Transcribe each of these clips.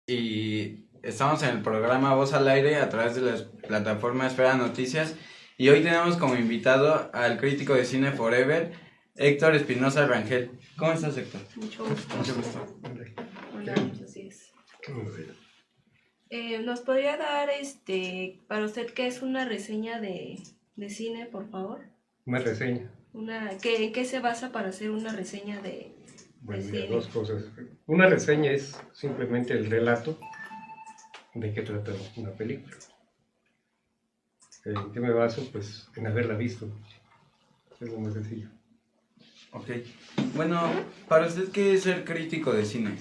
y estamos en el programa Voz al Aire a través de la plataforma Esfera Noticias y hoy tenemos como invitado al crítico de cine Forever, Héctor Espinosa Rangel. ¿Cómo estás, Héctor? Mucho gusto. Mucho gusto. Hola, así es. ¿Nos podría dar, para usted, qué es una reseña de cine, por favor? Una reseña. ¿En qué se basa para hacer una reseña de Bueno, mira, cine? dos cosas. Una reseña es simplemente el relato de qué trata una película. ¿En qué me baso? Pues en haberla visto. Es lo más sencillo. Ok. Bueno, para usted, ¿qué es ser crítico de cine?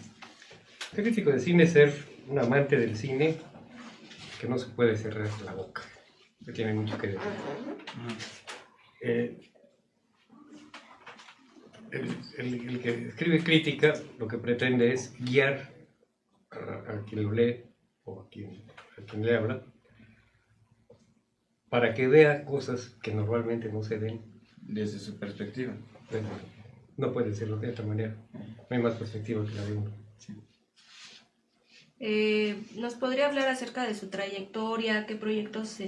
Ser crítico de cine es ser un amante del cine que no se puede cerrar la boca, que tiene mucho que decir. El que escribe crítica lo que pretende es guiar a quien lo lee o a quien le habla para que vea cosas que normalmente no se ven. Desde su perspectiva. No puede serlo de otra manera. No hay más perspectiva que la de uno. Sí. ¿Nos podría hablar acerca de su trayectoria? ¿En qué proyectos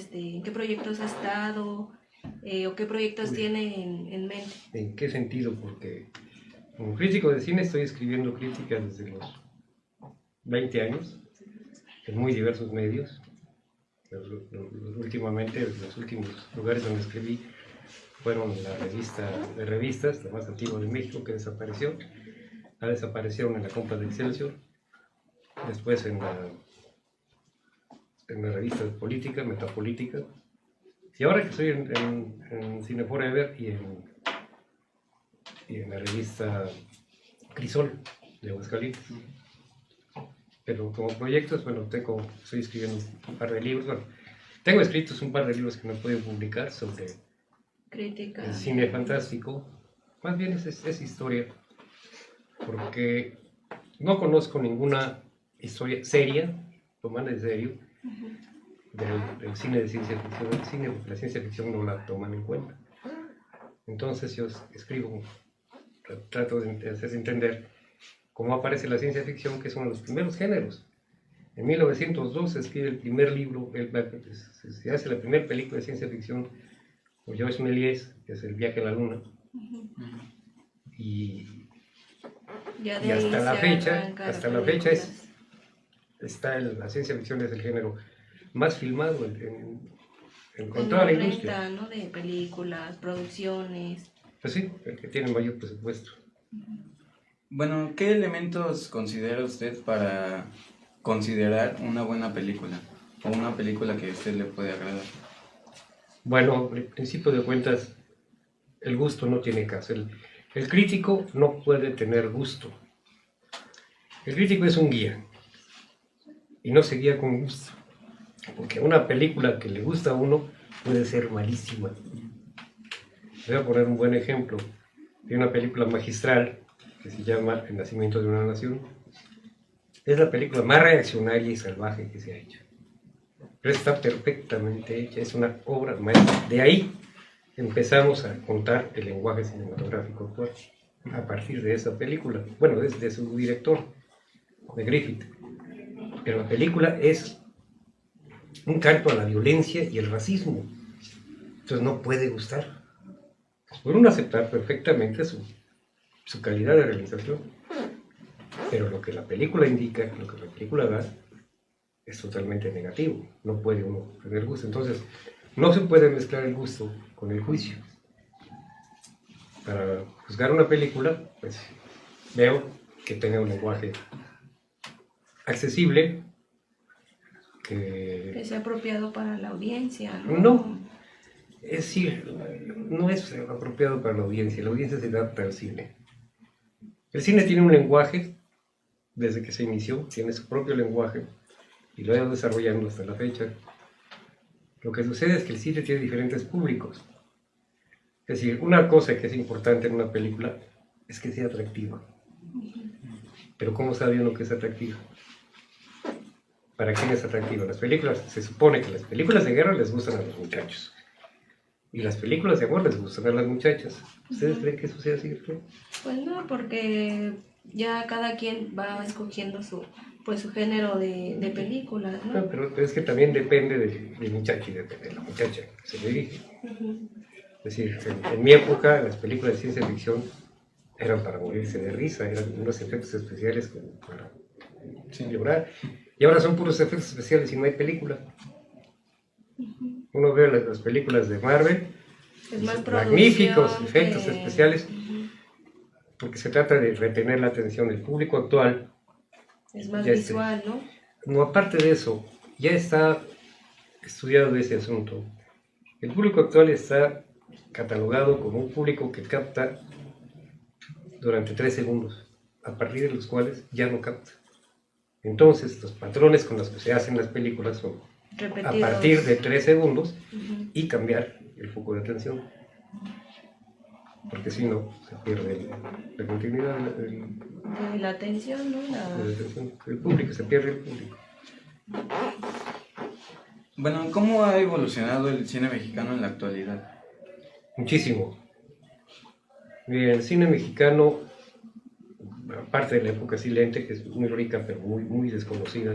ha estado? ¿O qué proyectos tiene en mente? ¿En qué sentido? Porque como crítico de cine estoy escribiendo críticas desde los 20 años en muy diversos medios. Últimamente, los últimos lugares donde escribí fueron la revista de revistas, la más antigua de México, que desapareció. La desaparecieron en la compra de Excelsior. Después en la revista de política, Metapolítica. Y ahora que estoy en Cine Forever y en la revista Crisol de Aguascalientes. Pero como proyectos, bueno, estoy escribiendo un par de libros. Bueno, tengo escritos un par de libros que no he podido publicar sobre Crítica. el cine fantástico. Más bien es historia, porque no conozco ninguna historia seria, tomada en serio, del cine de ciencia ficción. El cine de la ciencia ficción no la toman en cuenta. Entonces yo escribo, trato de hacer entender cómo aparece la ciencia ficción, que es uno de los primeros géneros. En 1902 se escribe el primer libro, se hace la primera película de ciencia ficción por Georges Méliès, que es El viaje a la luna. Y hasta la fecha la ciencia ficción es el género más filmado con toda la industria. Renta, ¿no? De películas, producciones. Pues sí, el que tiene mayor presupuesto. Bueno, ¿qué elementos considera usted para considerar una buena película? O una película que a usted le puede agradar. Bueno, al principio de cuentas, el gusto no tiene caso. El crítico no puede tener gusto. El crítico es un guía. Y no se guía con gusto. Porque una película que le gusta a uno puede ser malísima. Voy a poner un buen ejemplo de una película magistral que se llama El nacimiento de una nación. Es la película más reaccionaria y salvaje que se ha hecho. Pero está perfectamente hecha, es una obra maestra. De ahí empezamos a contar el lenguaje cinematográfico actual, a partir de esa película. Bueno, desde su director, de Griffith. Pero la película es un canto a la violencia y el racismo. Entonces no puede gustar. Puede uno aceptar perfectamente su calidad de realización. Pero lo que la película indica, lo que la película da, es totalmente negativo. No puede uno tener gusto. Entonces, no se puede mezclar el gusto con el juicio. Para juzgar una película, pues veo que tenga un lenguaje accesible, que sea apropiado para la audiencia, ¿no? No, es decir, no es apropiado para la audiencia se adapta al cine. El cine tiene un lenguaje, desde que se inició, tiene su propio lenguaje, y lo ha ido desarrollando hasta la fecha. Lo que sucede es que el cine tiene diferentes públicos. Es decir, una cosa que es importante en una película es que sea atractiva. Pero ¿cómo sabe uno que es atractiva? ¿Para quién es atractiva? Las películas, se supone que las películas de guerra les gustan a los muchachos. Y las películas de amor les gustan a las muchachas. ¿Ustedes creen que eso sea cierto? Pues no, porque ya cada quien va escogiendo su pues su género de películas, ¿no? No, pero es que también depende del muchacho y depende de la muchacha que se le dirige. Ujú. Es decir, en mi época las películas de ciencia ficción eran para morirse de risa, eran unos efectos especiales como para llorar. Y ahora son puros efectos especiales y no hay película. Uno ve las películas de Marvel, Es más magníficos producción efectos que- especiales, Ujú. porque se trata de retener la atención del público actual. Es más Ya visual, ¿no? No, aparte de eso, ya está estudiado ese asunto. El público actual está catalogado como un público que capta durante 3 segundos, a partir de los cuales ya no capta. Entonces, los patrones con los que se hacen las películas son a Repetidos. partir de 3 segundos Ujú. y cambiar el foco de atención. Porque si no, se pierde la continuidad De la atención, ¿no? de la atención. El público, se pierde el público. Bueno, ¿cómo ha evolucionado el cine mexicano en la actualidad? Muchísimo. Bien, el cine mexicano, aparte de la época silente, que es muy rica pero muy desconocida,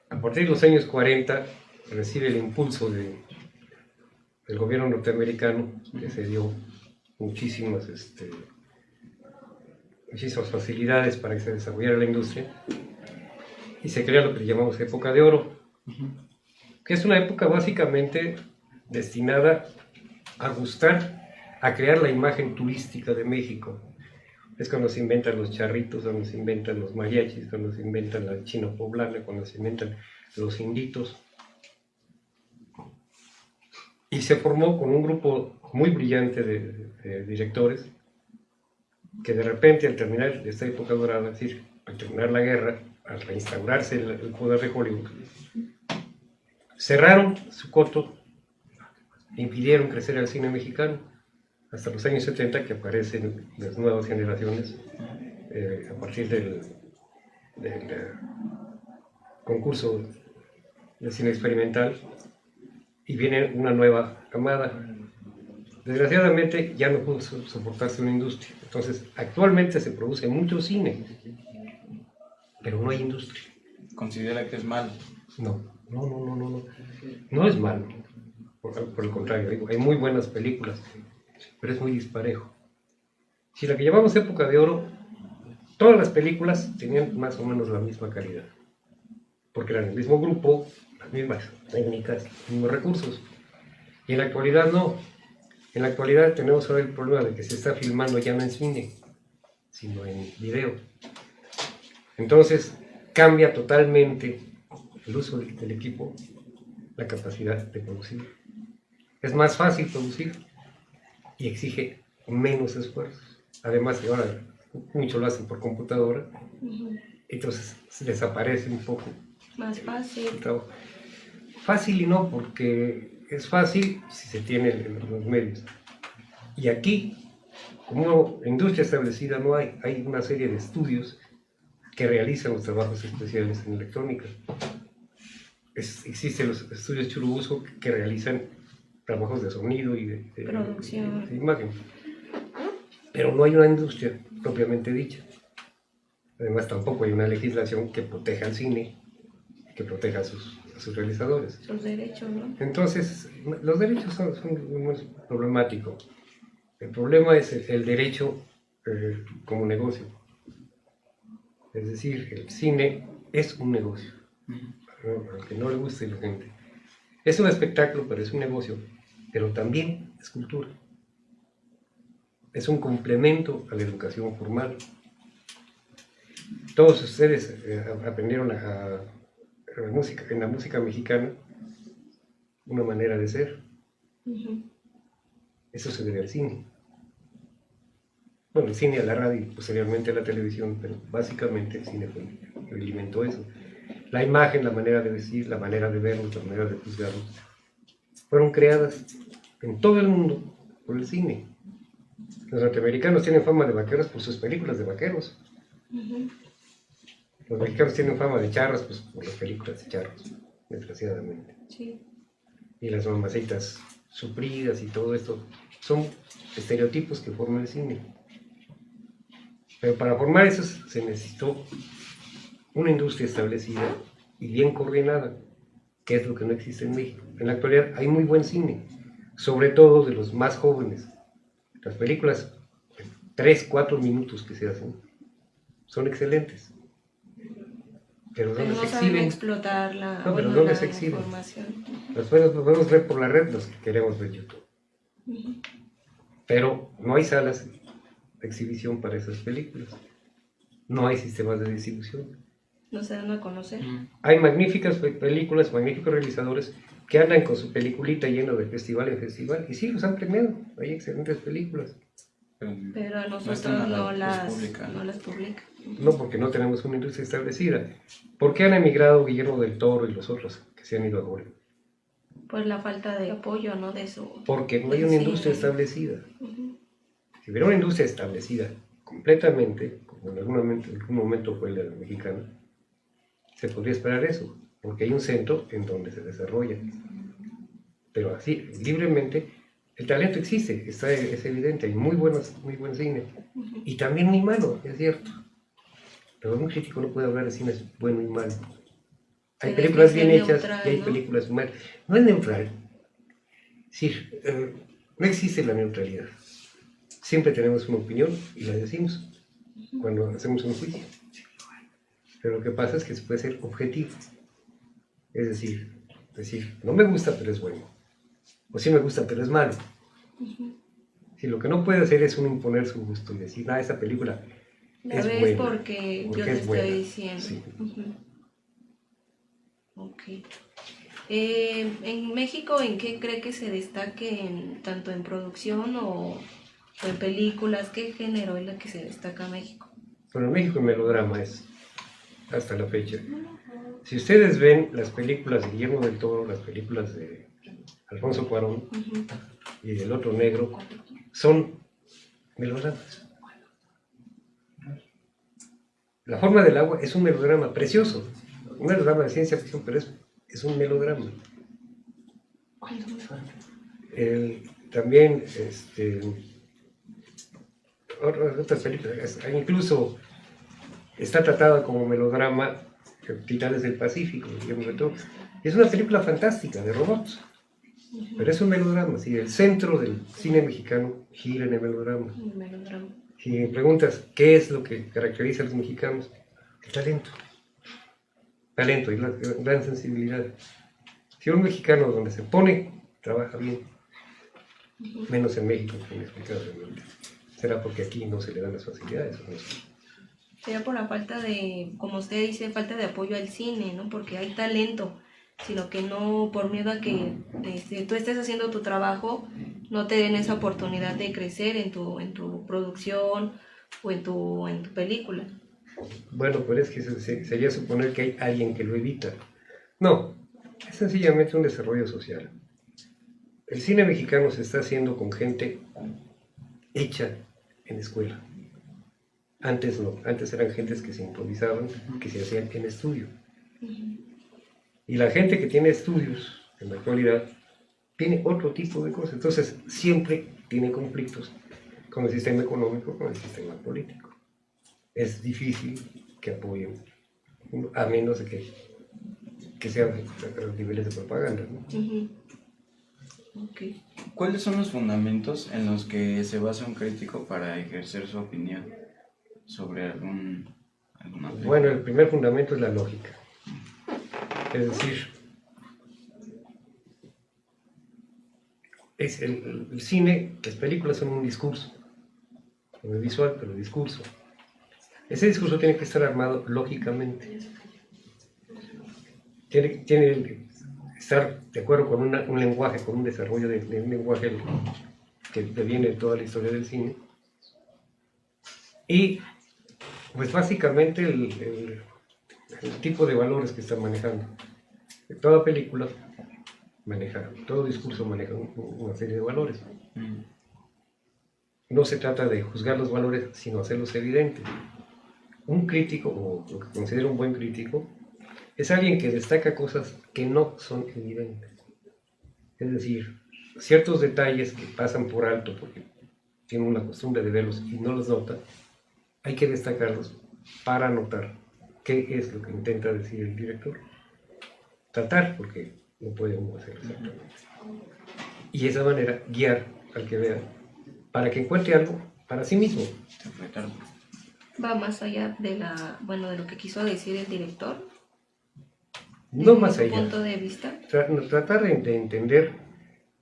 a partir de los años 40 recibe el impulso del gobierno norteamericano, que se dio muchísimas facilidades para que se desarrollara la industria, y se crea lo que llamamos época de oro, que es una época básicamente destinada a gustar, a crear la imagen turística de México. Es cuando se inventan los charritos, cuando se inventan los mariachis, cuando se inventan la china poblana, cuando se inventan los inditos. Y se formó con un grupo muy brillante de directores que de repente al terminar esta época dorada, es decir, al terminar la guerra, al reinstaurarse el poder de Hollywood, cerraron su coto, impidieron crecer al cine mexicano, hasta los años 70 que aparecen las nuevas generaciones a partir del concurso de cine experimental, y viene una nueva camada. Desgraciadamente ya no pudo soportarse una industria, entonces actualmente se produce mucho cine, pero no hay industria. ¿Considera que es malo? No es malo, por el contrario, hay muy buenas películas, pero es muy disparejo. Si la que llamamos época de oro, todas las películas tenían más o menos la misma calidad, porque eran el mismo grupo, las mismas técnicas, los mismos recursos. Y en la actualidad no. En la actualidad tenemos ahora el problema de que se está filmando ya no en cine, sino en video. Entonces cambia totalmente el uso del equipo, la capacidad de producir. Es más fácil producir y exige menos esfuerzo. Además, ahora mucho lo hacen por computadora, entonces se desaparece un poco Más fácil. el trabajo. Fácil y no, porque es fácil si se tienen los medios. Y aquí, como una industria establecida, no hay. Hay una serie de estudios que realizan los trabajos especiales en electrónica. Existen los estudios Churubusco que realizan trabajos de sonido y de Producción. de imagen. Pero no hay una industria propiamente dicha. Además, tampoco hay una legislación que proteja al cine, que proteja a sus realizadores. Sus derechos, ¿no? Entonces, los derechos son muy problemáticos. El problema es el derecho como negocio. Es decir, el cine es un negocio, aunque no le guste a la gente. Es un espectáculo, pero es un negocio, pero también es cultura. Es un complemento a la educación formal. Todos ustedes aprendieron en la música mexicana una manera de ser. Eso se debe al cine. Bueno, el cine, a la radio y posteriormente a la televisión, pero básicamente el cine fue el que alimentó eso. La imagen, la manera de vestir, la manera de verlos, la manera de juzgarlos, fueron creadas en todo el mundo por el cine. Los norteamericanos tienen fama de vaqueros por sus películas de vaqueros. Los mexicanos tienen fama de charros pues, por las películas de charros, desgraciadamente. Sí. Y las mamacitas supridas y todo esto son estereotipos que forman el cine. Pero para formar eso se necesitó una industria establecida y bien coordinada, que es lo que no existe en México. En la actualidad hay muy buen cine, sobre todo de los más jóvenes. Las películas de 3, 4 minutos que se hacen son excelentes. Pero Pero ¿dónde no se saben exhiben? explotar la, No, pero bueno, ¿dónde la se exhiben? información. Las podemos ver por la red, los que queremos ver YouTube. Pero no hay salas de exhibición para esas películas. No hay sistemas de distribución. No se dan a conocer. Hay magníficas películas, magníficos realizadores que andan con su peliculita llena de festival en festival y sí, los han premiado. Hay excelentes películas. Pero a nosotros están a la no luz las, pública, ¿no? no las publican. No porque no tenemos una industria establecida. ¿Por qué han emigrado Guillermo del Toro y los otros que se han ido a Hollywood? Por la falta de apoyo, ¿no? De su... Porque no hay del una cine. industria establecida. Ujú. Si hubiera una industria establecida completamente, como en algún momento fue la mexicana, se podría esperar eso, porque hay un centro en donde se desarrolla. Pero así, libremente, el talento existe, es evidente, hay muy buen cine. Y también muy malo, es cierto. Pero un crítico no puede hablar de cine bueno y malo. Hay Tiene películas que ser bien hechas neutral, y hay ¿no? películas malas. No es neutral. Sí, no existe la neutralidad. Siempre tenemos una opinión y la decimos cuando hacemos un juicio. Pero lo que pasa es que se puede ser objetivo. Es decir, no me gusta, pero es bueno. O sí me gusta, pero es malo. Si lo que no puede hacer es uno imponer su gusto y decir, esa película La es ves buena. porque yo te es estoy buena. diciendo. Sí. Ujú. Ok. En México, ¿en qué cree que se destaque tanto en producción o en películas? ¿Qué género es la que se destaca en México? Bueno, en México el melodrama es hasta la fecha. Si ustedes ven las películas de Guillermo del Toro, las películas de Alfonso Cuarón Ujú. y del otro negro, son melodramas. La forma del agua es un melodrama precioso, un melodrama de ciencia ficción, pero es un melodrama. También otras películas, incluso está tratada como melodrama Titanes del Pacífico, Guillermo del Toro. Es una película fantástica de robots, pero es un melodrama. ¿Sí? El centro del cine mexicano gira en el melodrama. Un melodrama. Si me preguntas qué es lo que caracteriza a los mexicanos, el talento y la gran sensibilidad. Si un mexicano donde se pone, trabaja bien, menos en México, que me he explicado realmente. Será porque aquí no se le dan las facilidades. ¿No? Sería por la falta de, como usted dice, falta de apoyo al cine, ¿no? Porque hay talento, sino que no, por miedo a que tú estés haciendo tu trabajo, no te den esa oportunidad de crecer en tu producción o en tu película. Bueno, pero es que sería suponer que hay alguien que lo evita. No, es sencillamente un desarrollo social. El cine mexicano se está haciendo con gente hecha en escuela. Antes no, antes eran gentes que se improvisaban, que se hacían en estudio. Y la gente que tiene estudios en la actualidad tiene otro tipo de cosas. Entonces siempre tiene conflictos con el sistema económico, con el sistema político. Es difícil que apoyen, a menos de que sean los niveles de propaganda, ¿no? Okay. ¿Cuáles son los fundamentos en los que se basa un crítico para ejercer su opinión sobre alguna película? Bueno, el primer fundamento es la lógica. Es decir, es el cine, las películas son un discurso, no es visual, pero discurso. Ese discurso tiene que estar armado lógicamente. Tiene que estar de acuerdo con un lenguaje, con un desarrollo de un lenguaje que viene de toda la historia del cine. Y, pues básicamente, el tipo de valores que están manejando. Toda película maneja, todo discurso maneja una serie de valores. No se trata de juzgar los valores, sino hacerlos evidentes. Un crítico, o lo que considero un buen crítico, es alguien que destaca cosas que no son evidentes. Es decir, ciertos detalles que pasan por alto porque tienen una costumbre de verlos y no los nota, hay que destacarlos para notar qué es lo que intenta decir el director. Tratar, porque no puede uno hacerlo exactamente. Y de esa manera guiar al que vea para que encuentre algo para sí mismo. Va más allá de de lo que quiso decir el director. No más Desde su allá. punto de vista. Tratar de entender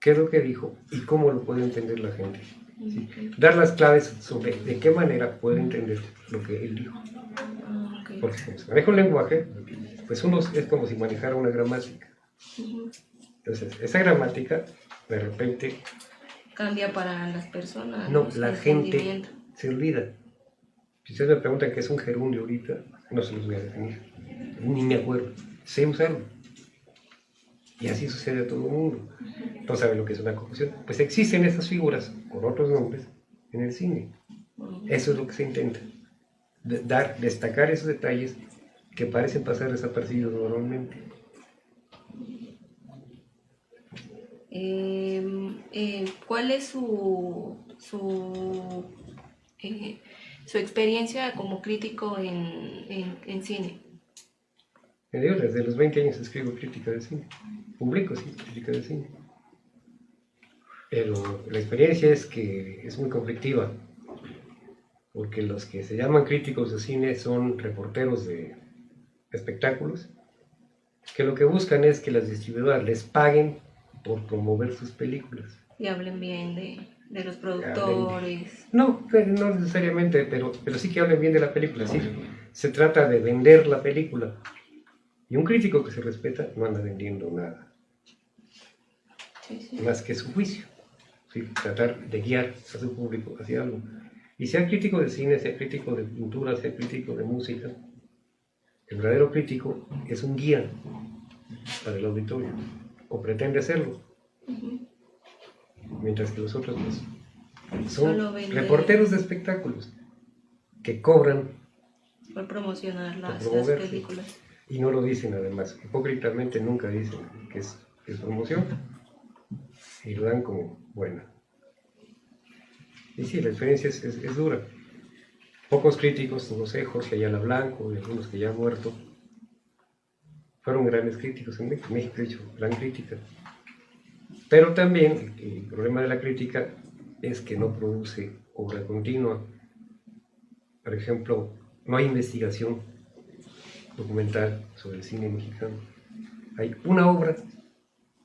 qué es lo que dijo y cómo lo puede entender la gente. ¿Sí? Ok. Dar las claves sobre de qué manera puede entender lo que él dijo. Ok. Porque como se maneja un lenguaje, pues uno es como si manejara una gramática. Ujú. Entonces, esa gramática, de repente, Cambia para las personas. no, Su la gente entendimiento. se olvida. Si ustedes me preguntan qué es un gerundio ahorita, no se los voy a definir. Ni me acuerdo. Sé usarlo. Y así sucede a todo el mundo. No saben lo que es una confusión. Pues existen esas figuras con otros nombres en el cine. Eso es lo que se intenta. Destacar esos detalles que parecen pasar desapercibidos normalmente. ¿Cuál es su experiencia como crítico en cine? Yo desde los 20 años escribo crítica de cine. Publico, sí, crítica de cine. Pero la experiencia es que es muy conflictiva. Porque los que se llaman críticos de cine son reporteros de espectáculos, que lo que buscan es que las distribuidoras les paguen por promover sus películas. Y hablen bien de los productores. No, no necesariamente, pero sí que hablen bien de la película. Sí, se trata de vender la película. Y un crítico que se respeta no anda vendiendo nada, Sí. más que su juicio. ¿Sí? Tratar de guiar a su público hacia algo. Y sea crítico de cine, sea crítico de pintura, sea crítico de música, el verdadero crítico es un guía para el auditorio, o pretende hacerlo. Mientras que los otros pues, son reporteros de espectáculos que cobran por promocionar las promoverse. películas. Y no lo dicen además, hipócritamente nunca dicen que es promoción y lo dan como buena. Y sí, la experiencia es dura. Pocos críticos, no sé, Jorge Ayala Blanco y algunos que ya han muerto, fueron grandes críticos en México. México ha hecho gran crítica. Pero también el problema de la crítica es que no produce obra continua. Por ejemplo, no hay investigación documental sobre el cine mexicano. Hay una obra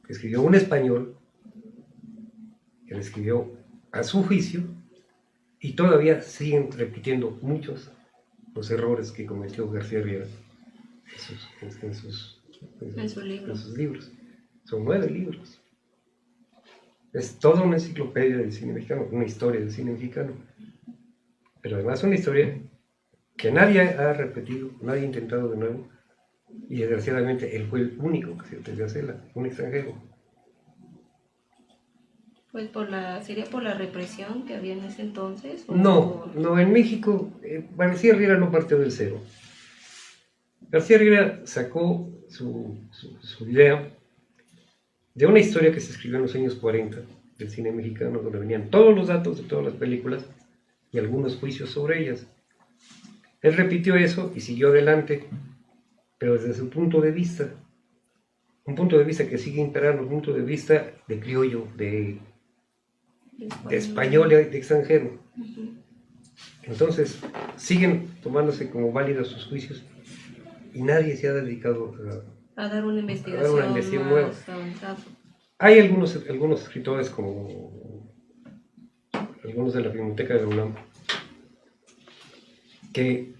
que escribió un español, que la escribió a su juicio, y todavía siguen repitiendo muchos los errores que cometió García Riera en sus libros. Son 9 libros. Es toda una enciclopedia del cine mexicano, una historia del cine mexicano. Pero además una historia que nadie ha repetido, nadie ha intentado de nuevo, y desgraciadamente él fue el único que se atrevió a hacerla, un extranjero. Pues sería por la represión que había en ese entonces. No, en México García Riera no partió del cero. García Riera sacó su idea de una historia que se escribió en los años 40 del cine mexicano, donde venían todos los datos de todas las películas y algunos juicios sobre ellas. Él repitió eso y siguió adelante, pero desde su punto de vista, un punto de vista que sigue imperando, un punto de vista de criollo, de español, de extranjero. Entonces, siguen tomándose como válidos sus juicios y nadie se ha dedicado a dar una investigación nueva. Avanzada. Hay algunos escritores, como algunos de la Filmoteca de la UNAM, que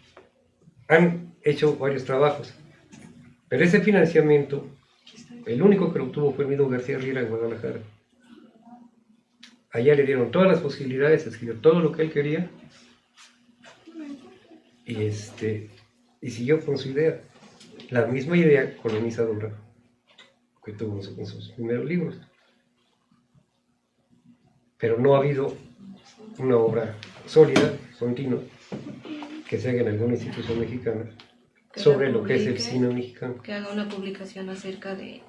han hecho varios trabajos, pero ese financiamiento, el único que lo obtuvo fue el mismo García Riera en Guadalajara. Allá le dieron todas las posibilidades, escribió todo lo que él quería y siguió con su idea, la misma idea colonizadora que tuvo en sus primeros libros. Pero no ha habido una obra sólida, continua, que se haga en alguna institución mexicana sobre lo que es el cine mexicano. Que haga una publicación acerca de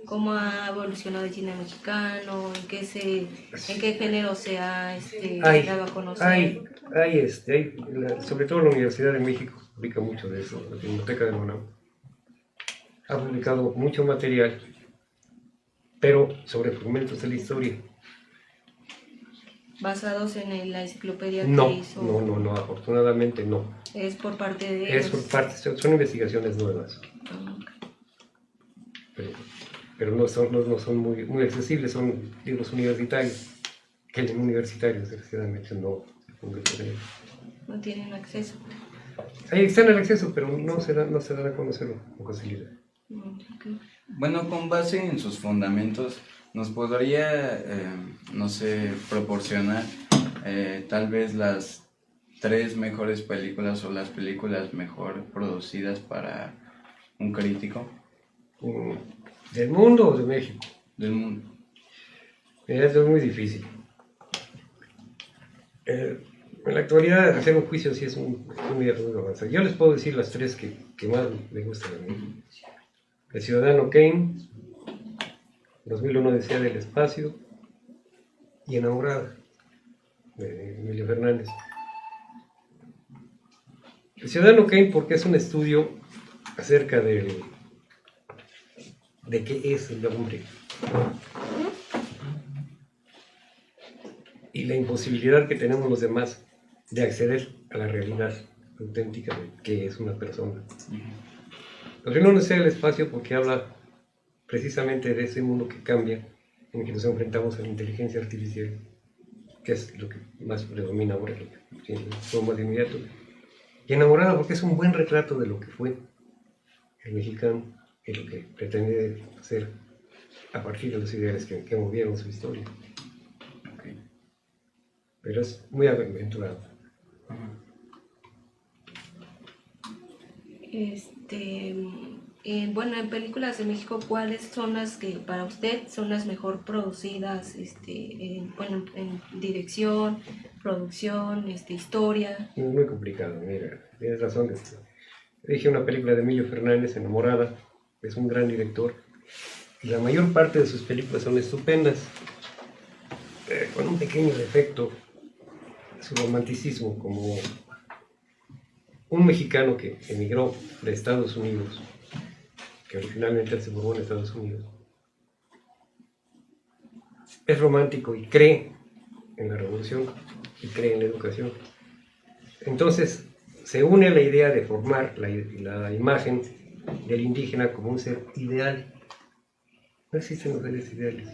cómo ha evolucionado el cine mexicano, en qué género se ha dado a conocer. Sobre todo la Universidad de México publica mucho de eso, la Biblioteca de la UNAM. Ha publicado mucho material, pero sobre fragmentos de la historia. Basados en la enciclopedia que No, hizo. no, afortunadamente no. Es por parte de Es ellos. por parte, son investigaciones nuevas. Pero no son muy accesibles, son libros universitarios, que los universitarios desgraciadamente no se publican. No tienen acceso. Ahí están el acceso, pero no se dan a conocer con facilidad. Okay. Bueno, con base en sus fundamentos, ¿nos podría, no sé, proporcionar tal vez las 3 mejores películas o las películas mejor producidas para un crítico? ¿Del mundo o de México? Del mundo. Mira, esto es muy difícil. En la actualidad, hacer un juicio sí es muy avanzado. Yo les puedo decir las 3 que más me gustan a mí. El Ciudadano Kane, 2001 Odisea del Espacio y Enamorada, de Emilio Fernández. El Ciudadano Kane porque es un estudio acerca de qué es el hombre y la imposibilidad que tenemos los demás de acceder a la realidad auténtica de qué es una persona. No necesita el espacio porque habla precisamente de ese mundo que cambia, en el que nos enfrentamos a la inteligencia artificial, que es lo que más predomina ahora, lo que fue más inmediato. Y Enamorada porque es un buen retrato de lo que fue el mexicano y lo que pretende hacer a partir de los ideales que movieron su historia. Okay. Pero es muy aventurado. Bueno, en películas de México, ¿cuáles son las que para usted son las mejor producidas? En dirección, producción, historia. Es muy complicado, mira, tienes razón. Dije una película de Emilio Fernández, Enamorada, es un gran director, y la mayor parte de sus películas son estupendas, con un pequeño defecto, su romanticismo, como un mexicano que emigró de Estados Unidos, que originalmente se formó en Estados Unidos, es romántico y cree en la revolución y cree en la educación. Entonces se une a la idea de formar la imagen del indígena como un ser ideal. No existen los seres ideales.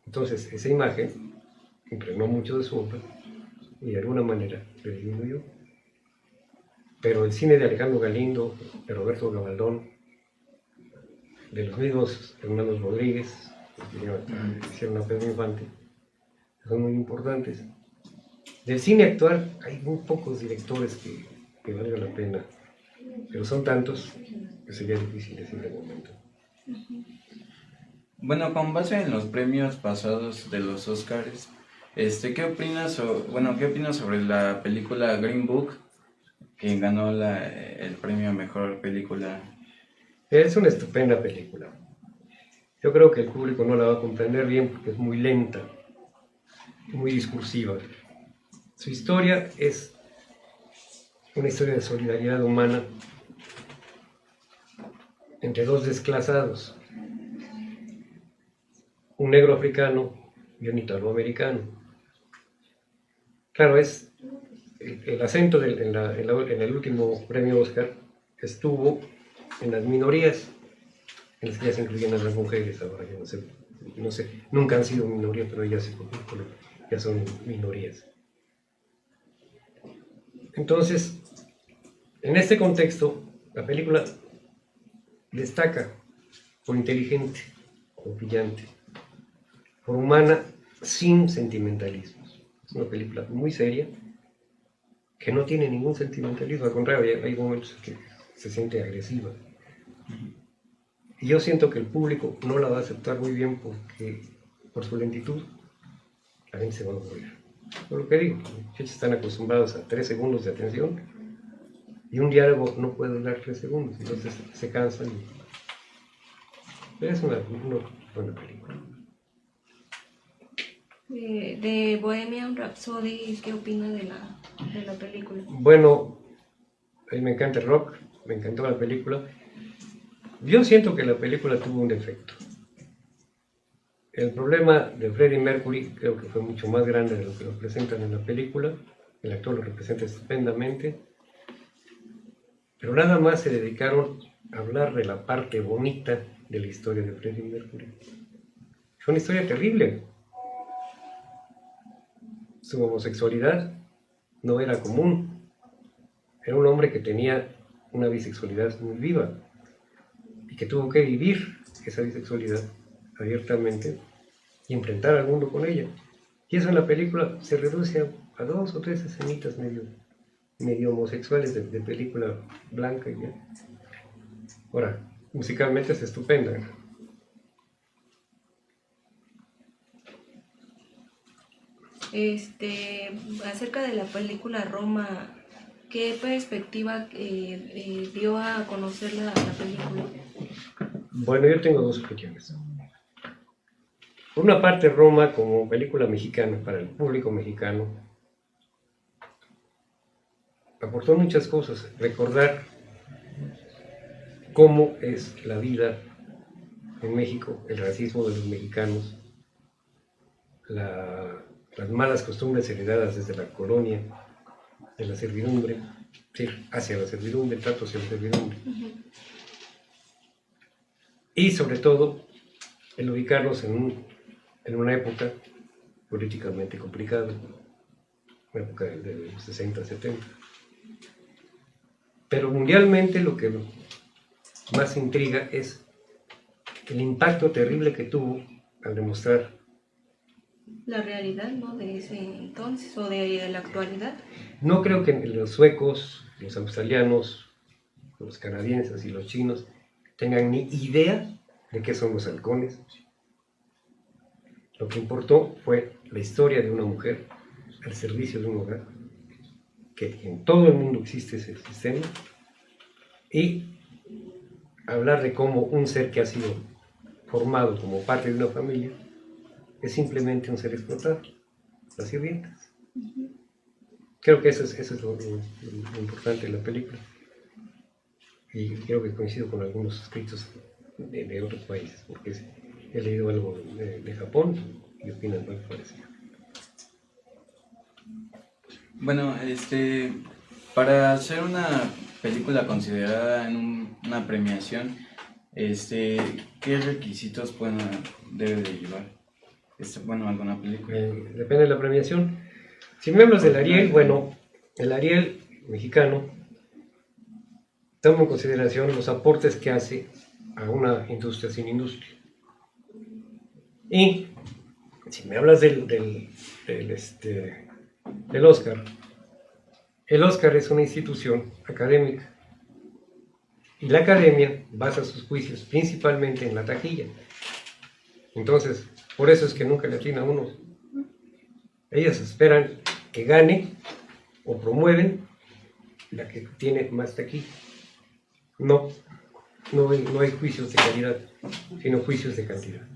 Entonces esa imagen impregnó mucho de su obra y de alguna manera le disminuyó. Pero el cine de Alejandro Galindo, de Roberto Gabaldón, de los mismos hermanos Rodríguez, que hicieron a Pedro Infante, son muy importantes. Del cine actual hay muy pocos directores que valga la pena, pero son tantos que sería difícil decir de momento. Bueno, con base en los premios pasados de los Oscars, ¿qué opinas sobre la película Green Book, que ganó el premio a mejor película? Es una estupenda película. Yo creo que el público no la va a comprender bien porque es muy lenta, muy discursiva. Su historia es una historia de solidaridad humana entre 2 desclasados, un negro africano y un italoamericano. Claro, es el acento en el último premio Oscar estuvo en las minorías, en las que ya se incluyen a las mujeres. Ahora yo no sé, nunca han sido minoría, pero ya son minorías. Entonces, en este contexto, la película destaca por inteligente, por brillante, por humana, sin sentimentalismos. Es una película muy seria, que no tiene ningún sentimentalismo, al contrario, hay momentos que se siente agresiva. Y yo siento que el público no la va a aceptar muy bien porque, por su lentitud, la gente se va a aburrir. Por lo que digo, ellos están acostumbrados a 3 segundos de atención y un diálogo no puede durar 3 segundos, entonces se cansan Es una buena película. De Bohemian Rhapsody, ¿qué opina de la película? Bueno, a mí me encanta el rock, me encantó la película. Yo siento que la película tuvo un defecto. El problema de Freddie Mercury creo que fue mucho más grande de lo que lo presentan en la película. El actor lo representa estupendamente. Pero nada más se dedicaron a hablar de la parte bonita de la historia de Freddie Mercury. Fue una historia terrible. Su homosexualidad no era común. Era un hombre que tenía una bisexualidad muy viva y que tuvo que vivir esa bisexualidad abiertamente y enfrentar al mundo con ella. Y eso en la película se reduce a 2 o 3 escenitas medio homosexuales de película blanca y ya. Ahora, musicalmente es estupenda. Acerca de la película Roma, ¿qué perspectiva dio a conocer la película? Bueno, yo tengo 2 opiniones. Por una parte, Roma como película mexicana, para el público mexicano, aportó muchas cosas. Recordar cómo es la vida en México, el racismo de los mexicanos, las malas costumbres heredadas desde la colonia, de la servidumbre, sí, hacia la servidumbre, el trato hacia la servidumbre. Y sobre todo, el ubicarnos en una época políticamente complicada, una época de los 60, 70. Pero mundialmente lo que más intriga es el impacto terrible que tuvo al demostrar la realidad, ¿no?, de ese entonces o de la actualidad. No creo que los suecos, los australianos, los canadienses y los chinos tengan ni idea de qué son los halcones. Lo que importó fue la historia de una mujer al servicio de un hogar, que en todo el mundo existe ese sistema, y hablar de cómo un ser que ha sido formado como parte de una familia es simplemente un ser explotado, las sirvientas. Creo que eso es lo importante de la película, y creo que coincido con algunos escritos de otros países, porque he leído algo de Japón y opinan muy parecido. Bueno, para hacer una película considerada en una premiación, ¿qué requisitos debe de llevar? Alguna película. Depende de la premiación. Si me hablas del Ariel, bueno, el Ariel mexicano toma en consideración los aportes que hace a una industria sin industria. Y si me hablas del Oscar, el Oscar es una institución académica y la academia basa sus juicios principalmente en la taquilla. Entonces, por eso es que nunca le atina a uno. Ellas esperan que gane o promueven la que tiene más taquilla. No hay juicios de calidad, sino juicios de cantidad.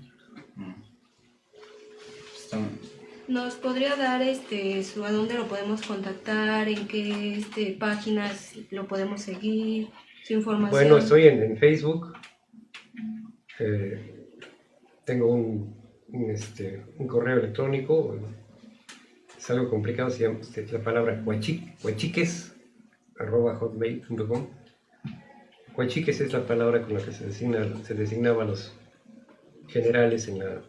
¿Nos podría dar a dónde lo podemos contactar, en qué páginas lo podemos seguir, su información? Bueno, estoy en Facebook. Tengo un correo electrónico. Es algo complicado, se llama la palabra huachiques@hotmail.com. Huachiques es la palabra con la que se designaba a los generales en la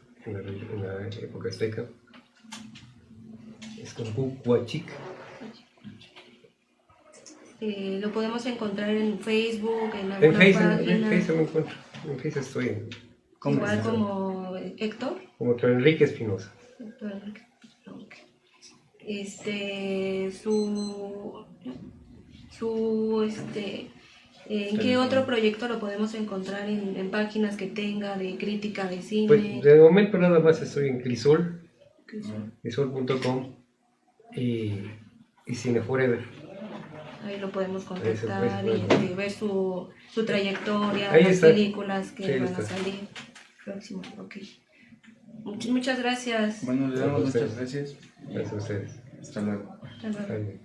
época azteca. Es con huachic. ¿Lo podemos encontrar en Facebook, en alguna En Facebook me encuentro. En Facebook estoy. Igual como Héctor. Como Héctor Enrique Espinosa. ¿En qué otro proyecto lo podemos encontrar en páginas que tenga de crítica de cine? Pues de momento nada más estoy en Crisol, crisol.com y Cine Forever. Ahí lo podemos Ahí contactar se- y ver su trayectoria, Ahí las está. películas que Sí, van está. a salir próximo. Ok. Muchas gracias. Bueno, le damos Gracias a muchas ustedes. gracias. Gracias a ustedes. Hasta luego. Hasta luego. Ahí.